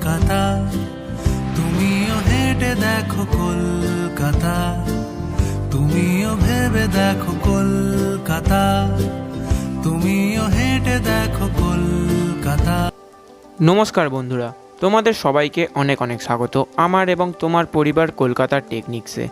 কলকাতা, তুমিও হেঁটে দেখো কলকাতা, তুমিও ভেবে দেখো কলকাতা, তুমিও হেঁটে দেখো কলকাতা। নমস্কার বন্ধুরা, তোমাদের সবাইকে অনেক অনেক স্বাগত আমার এবং তোমার পরিবার কলকাতার টেকনিক্সে।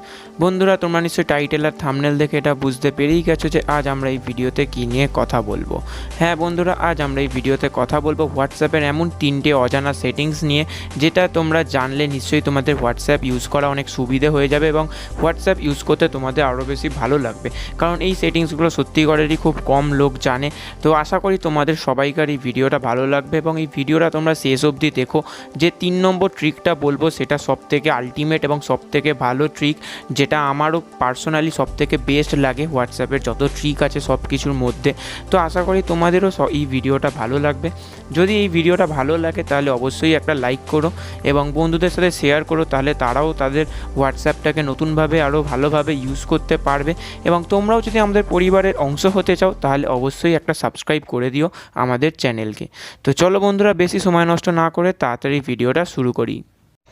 বন্ধুরা, তোমরা নিশ্চয়ই টাইটেল আর থাম্বনেল দেখে এটা বুঝতে পেরেই গেছো যে আজ আমরা এই ভিডিওতে কী নিয়ে কথা বলবো। হ্যাঁ বন্ধুরা, আজ আমরা এই ভিডিওতে কথা বলবো হোয়াটসঅ্যাপের এমন 3টে অজানা সেটিংস নিয়ে, যেটা তোমরা জানলে নিশ্চয়ই তোমাদের হোয়াটসঅ্যাপ ইউজ করা অনেক সুবিধে হয়ে যাবে এবং হোয়াটসঅ্যাপ ইউজ করতে তোমাদের আরও বেশি ভালো লাগবে, কারণ এই সেটিংসগুলো সত্যিকারেরই খুব কম লোক জানে। তো আশা করি তোমাদের সবাইকার এই ভিডিওটা ভালো লাগবে এবং এই ভিডিওটা তোমরা শেষ অবধি দেখো। যে 3 নম্বর ট্রিকটা বলবো সেটা সবথেকে আলটিমেট এবং সবথেকে ভালো ট্রিক, যেটা আমারও পার্সোনালি সবথেকে বেস্ট লাগে হোয়াটসঅ্যাপের যত ট্রিক আছে সব কিছুর মধ্যে। তো আশা করি তোমাদেরও এই ভিডিওটা ভালো লাগবে। যদি এই ভিডিওটা ভালো লাগে তাহলে অবশ্যই একটা লাইক করো এবং বন্ধুদের সাথে শেয়ার করো, তাহলে তারাও তাদের হোয়াটসঅ্যাপটাকে নতুনভাবে আরও ভালোভাবে ইউজ করতে পারবে। এবং তোমরাও যদি আমাদের পরিবারের অংশ হতে চাও তাহলে অবশ্যই একটা সাবস্ক্রাইব করে দিও আমাদের চ্যানেলকে। তো চলো বন্ধুরা, বেশি সময় নষ্ট না করে তাড়াতাড়ি ভিডিওটা শুরু করি।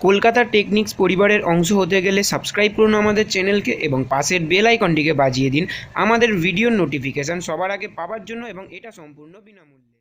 কলকাতার টেকনিক্স পরিবারের অংশ হতে গেলে সাবস্ক্রাইব করুন আমাদের চ্যানেলকে এবং পাশের বেল আইকনটিকে বাজিয়ে দিন আমাদের ভিডিওর নোটিফিকেশান সবার আগে পাওয়ার জন্য, এবং এটা সম্পূর্ণ বিনামূল্যে।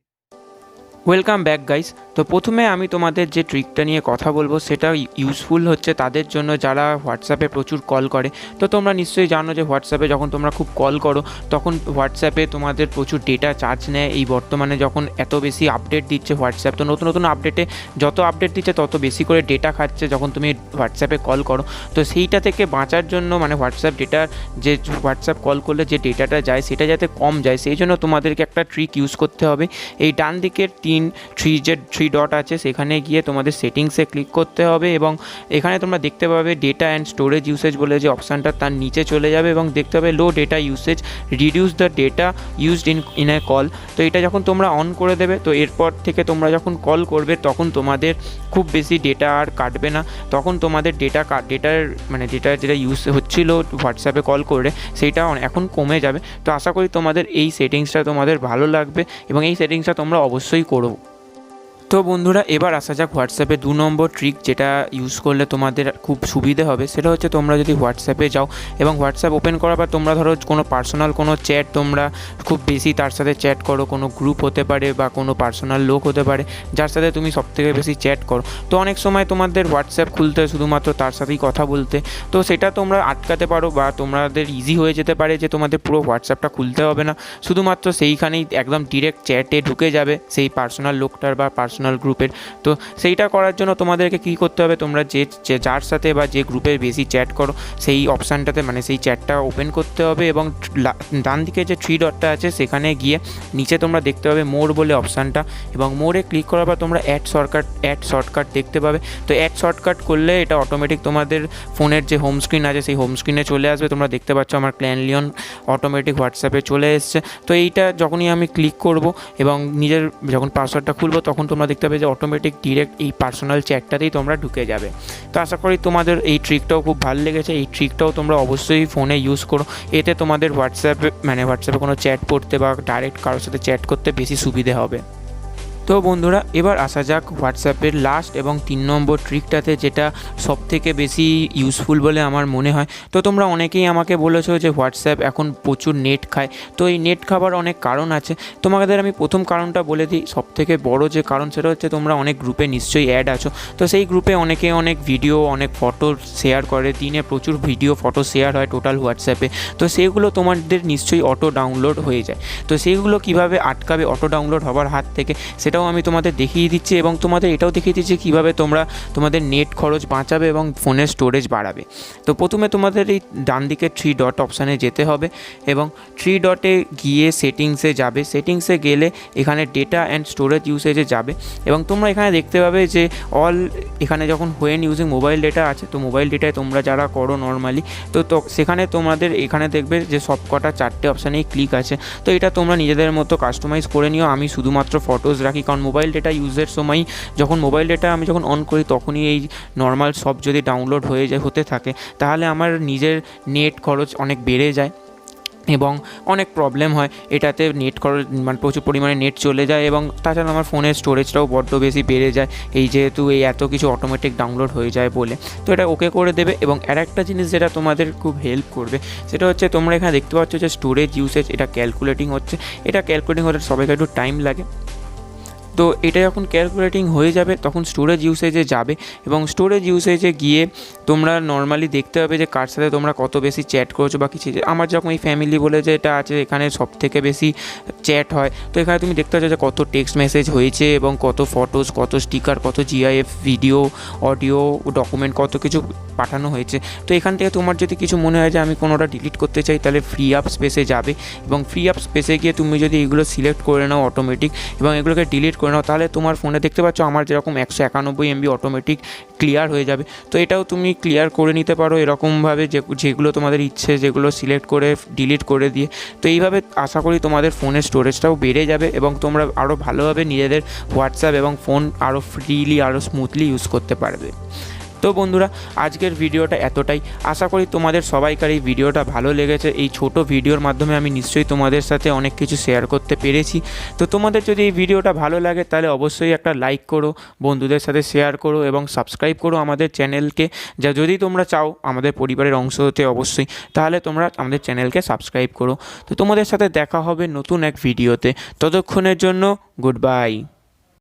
Welcome back guys. তো প্রথমে আমি তোমাদের যে ট্রিকটা নিয়ে কথা বলবো সেটা ইউজফুল হচ্ছে তাদের জন্য যারা হোয়াটসঅ্যাপে প্রচুর কল করে। তো তোমরা নিশ্চয়ই জানো যে হোয়াটসঅ্যাপে যখন তোমরা খুব কল করো তখন হোয়াটসঅ্যাপে তোমাদের প্রচুর ডেটা চার্জ নেয়। এই বর্তমানে যখন এত বেশি আপডেট দিচ্ছে হোয়াটসঅ্যাপ, তো নতুন নতুন আপডেটে যত আপডেট দিচ্ছে তত বেশি করে ডেটা খাচ্ছে যখন তুমি হোয়াটসঅ্যাপে কল করো। তো সেইটা থেকে বাঁচার জন্য, মানে হোয়াটসঅ্যাপ ডেটার যে হোয়াটসঅ্যাপ কল করলে যে ডেটাটা যায় সেটা যাতে কম যায়, সেই জন্য তোমাদেরকে একটা ট্রিক ইউজ করতে হবে। এই ডান দিকের থ্রি ডট আছে, সেখানে গিয়ে তোমাদের সেটিংসে ক্লিক করতে হবে এবং এখানে তোমরা দেখতে পাবে ডেটা অ্যান্ড স্টোরেজ ইউসেজ বলে যে অপশানটা, তার নিচে চলে যাবে এবং দেখতে পাবে low data usage, reduce the data used in a call. তো এটা যখন তোমরা অন করে দেবে, তো এরপর থেকে তোমরা যখন কল করবে তখন তোমাদের খুব বেশি ডেটা আর কাটবে না। তখন তোমাদের ডেটা যেটা ইউজ হচ্ছিল হোয়াটসঅ্যাপে কল করে সেইটা এখন কমে যাবে। তো আশা করি তোমাদের এই সেটিংসটা তোমাদের ভালো লাগবে এবং এই সেটিংসটা তোমরা অবশ্যই করো। তো বন্ধুরা, এবার আসা যাক হোয়াটসঅ্যাপে 2 নম্বর ট্রিক, যেটা ইউজ করলে তোমাদের খুব সুবিধে হবে। সেটা হচ্ছে তোমরা যদি হোয়াটসঅ্যাপে যাও এবং হোয়াটসঅ্যাপ ওপেন করার পর তোমরা ধরো কোনো পার্সোনাল কোনো চ্যাট তোমরা খুব বেশি তার সাথে চ্যাট করো, কোনো গ্রুপ হতে পারে বা কোনো পার্সোনাল লোক হতে পারে যার সাথে তুমি সবথেকে বেশি চ্যাট করো। তো অনেক সময় তোমাদের হোয়াটসঅ্যাপ খুলতে শুধুমাত্র তার সাথেই কথা বলতে, তো সেটা তোমরা আটকাতে পারো বা তোমাদের ইজি হয়ে যেতে পারে যে তোমাদের পুরো হোয়াটসঅ্যাপটা খুলতে হবে না, শুধুমাত্র সেইখানেই একদম ডিরেক্ট চ্যাটে ঢুকে যাবে সেই পার্সোনাল লোকটার বা পার্সোনাল গ্রুপের। তো সেইটা করার জন্য তোমাদেরকে কী করতে হবে, তোমরা যার সাথে বা যে গ্রুপে বেশি চ্যাট করো সেই অপশানটাতে, মানে সেই চ্যাটটা ওপেন করতে হবে এবং ডান দিকে যে 3 ডটটা আছে সেখানে গিয়ে নিচে তোমরা দেখতে পাবে মোর বলে অপশানটা, এবং মোরে ক্লিক করার পর তোমরা অ্যাড শর্টকাট দেখতে পাবে। তো অ্যাড শর্টকাট করলে এটা অটোমেটিক তোমাদের ফোনের যে হোম স্ক্রিন আছে সেই হোম স্ক্রিনে চলে আসবে। তোমরা দেখতে পাচ্ছ আমার ক্ল্যানলিয়ন অটোমেটিক হোয়াটসঅ্যাপে চলে এসছে। তো এইটা যখনই আমি ক্লিক করব এবং নিজের যখন পাসওয়ার্ডটা খুলবো তখন তোমরা দেখতে পাবে যে অটোমেটিক ডিরেক্ট এই পার্সোনাল চ্যাটটাতেই তোমরা ঢুকে যাবে। তো আশা করি তোমাদের এই ট্রিকটাও খুব ভালো লেগেছে। এই ট্রিকটাও তোমরা অবশ্যই ফোনে ইউজ করো, এতে তোমাদের হোয়াটসঅ্যাপে কোনো চ্যাট পড়তে বা ডাইরেক্ট কারোর সাথে চ্যাট করতে বেশি সুবিধে হবে। তো বন্ধুরা, এবার আসা যাক হোয়াটসঅ্যাপের লাস্ট এবং 3 নম্বর ট্রিকটাতে, যেটা সবথেকে বেশি ইউজফুল বলে আমার মনে হয়। তো তোমরা অনেকেই আমাকে বলেছো যে হোয়াটসঅ্যাপ এখন প্রচুর নেট খায়। তো এই নেট খাবার অনেক কারণ আছে, তোমাদের আমি প্রথম কারণটা বলে দিই। সবথেকে বড় যে কারণ সেটা হচ্ছে তোমরা অনেক গ্রুপে নিশ্চয়ই অ্যাড আছো। তো সেই গ্রুপে অনেকে অনেক ভিডিও অনেক ফটো শেয়ার করে, দিনে প্রচুর ভিডিও ফটো শেয়ার হয় টোটাল হোয়াটসঅ্যাপে। তো সেগুলো তোমাদের নিশ্চয়ই অটো ডাউনলোড হয়ে যায়। তো সেইগুলো কীভাবে আটকাবে অটো ডাউনলোড হওয়ার হাত থেকে, সেটাও আমি তোমাদের দেখিয়ে দিচ্ছি এবং তোমাদের এটাও দেখিয়ে দিচ্ছি কীভাবে তোমরা তোমাদের নেট খরচ বাঁচাবে এবং ফোনের স্টোরেজ বাড়াবে। তো প্রথমে তোমাদের এই ডান দিকে 3 ডট অপশানে যেতে হবে এবং 3 ডটে গিয়ে সেটিংসে যাবে। সেটিংসে গেলে এখানে ডেটা অ্যান্ড স্টোরেজ ইউসেজে যাবে এবং তোমরা এখানে দেখতে পাবে যে এখানে যখন হোয়েন ইউজিং মোবাইল ডেটা আছে, তো মোবাইল ডেটায় তোমরা যারা করো নর্মালি, তো সেখানে তোমাদের এখানে দেখবে যে সবকটা 4টে অপশানেই ক্লিক আছে। তো এটা তোমরা নিজেদের মতো কাস্টমাইজ করে নিও। আমি শুধুমাত্র ফটোজ রাখি, কারণ মোবাইল ডেটা ইউজের সময় যখন মোবাইল ডেটা আমি যখন অন করি তখনই এই নর্মাল সব যদি ডাউনলোড হতে থাকে তাহলে আমার নিজের নেট খরচ অনেক বেড়ে যায়। এবং অনেক প্রবলেম হয় এটাতে, নেট মানে প্রচুর পরিমাণে নেট চলে যায় এবং তাছাড়া আমার ফোনের স্টোরেজটাও বড্ড বেশি বেড়ে যায় এই যেহেতু এই এত কিছু অটোমেটিক ডাউনলোড হয়ে যায় বলে। তো এটা ওকে করে দেবে। এবং আরেকটা জিনিস যেটা তোমাদের খুব হেল্প করবে সেটা হচ্ছে তোমরা এখানে দেখতে পাচ্ছ যে স্টোরেজ ইউসেজ এটা ক্যালকুলেটিং হচ্ছে। এটা ক্যালকুলেটিং হতে সবাইকে একটু টাইম লাগে। তো এটা যখন ক্যালকুলেটিং হয়ে যাবে তখন স্টোরেজ ইউসেজে যাবে এবং স্টোরেজ ইউসেজে গিয়ে তোমরা নর্মালি দেখতে হবে যে কার সাথে তোমরা কত বেশি চ্যাট করেছো বা কিছু। আমার যখন এই ফ্যামিলি বলে যে এটা আছে এখানে সব থেকে বেশি চ্যাট হয়, তো এখানে তুমি দেখতে পাচ্ছ যে কত টেক্সট মেসেজ হয়েছে এবং কত ফটোজ, কত স্টিকার, কত জিআইএফ, ভিডিও, অডিও, ডকুমেন্ট, কত কিছু পাঠানো হয়েছে। তো এখান থেকে তোমার যদি কিছু মনে হয় যে আমি কোনোটা ডিলিট করতে চাই তাহলে ফ্রি আপ স্পেসে যাবে এবং ফ্রি আপ স্পেসে গিয়ে তুমি যদি এগুলো সিলেক্ট করে নাও অটোমেটিক এবং এগুলোকে ডিলিট করে নাও তাহলে তোমার ফোনে দেখতে পাচ্ছ আমার যেরকম 191 MB অটোমেটিক ক্লিয়ার হয়ে যাবে। তো এটাও তুমি ক্লিয়ার করে নিতে পারো এরকমভাবে যেগুলো তোমাদের ইচ্ছে যেগুলো সিলেক্ট করে ডিলিট করে দিয়ে। তো এইভাবে আশা করি তোমাদের ফোনের স্টোরেজটাও বেড়ে যাবে এবং তোমরা আরও ভালোভাবে নিজেদের হোয়াটসঅ্যাপ এবং ফোন আরও ফ্রিলি আরও স্মুথলি ইউজ করতে পারবে। তো বন্ধুরা, আজকের ভিডিওটা এতটাই। আশা করি তোমাদের সবাইকার এই ভিডিওটা ভালো লেগেছে। এই ছোট ভিডিওর মাধ্যমে আমি নিশ্চয়ই তোমাদের সাথে অনেক কিছু শেয়ার করতে পেরেছি। তো তোমাদের যদি এই ভিডিওটা ভালো লাগে তাহলে অবশ্যই একটা লাইক করো, বন্ধুদের সাথে শেয়ার করো এবং সাবস্ক্রাইব করো আমাদের চ্যানেলকে। যদি তোমরা চাও আমাদের পরিবারের অংশ হতে অবশ্যই, তাহলে তোমরা আমাদের চ্যানেলকে সাবস্ক্রাইব করো। তো তোমাদের সাথে দেখা হবে নতুন এক ভিডিওতে। ততক্ষণের জন্য গুড বাই।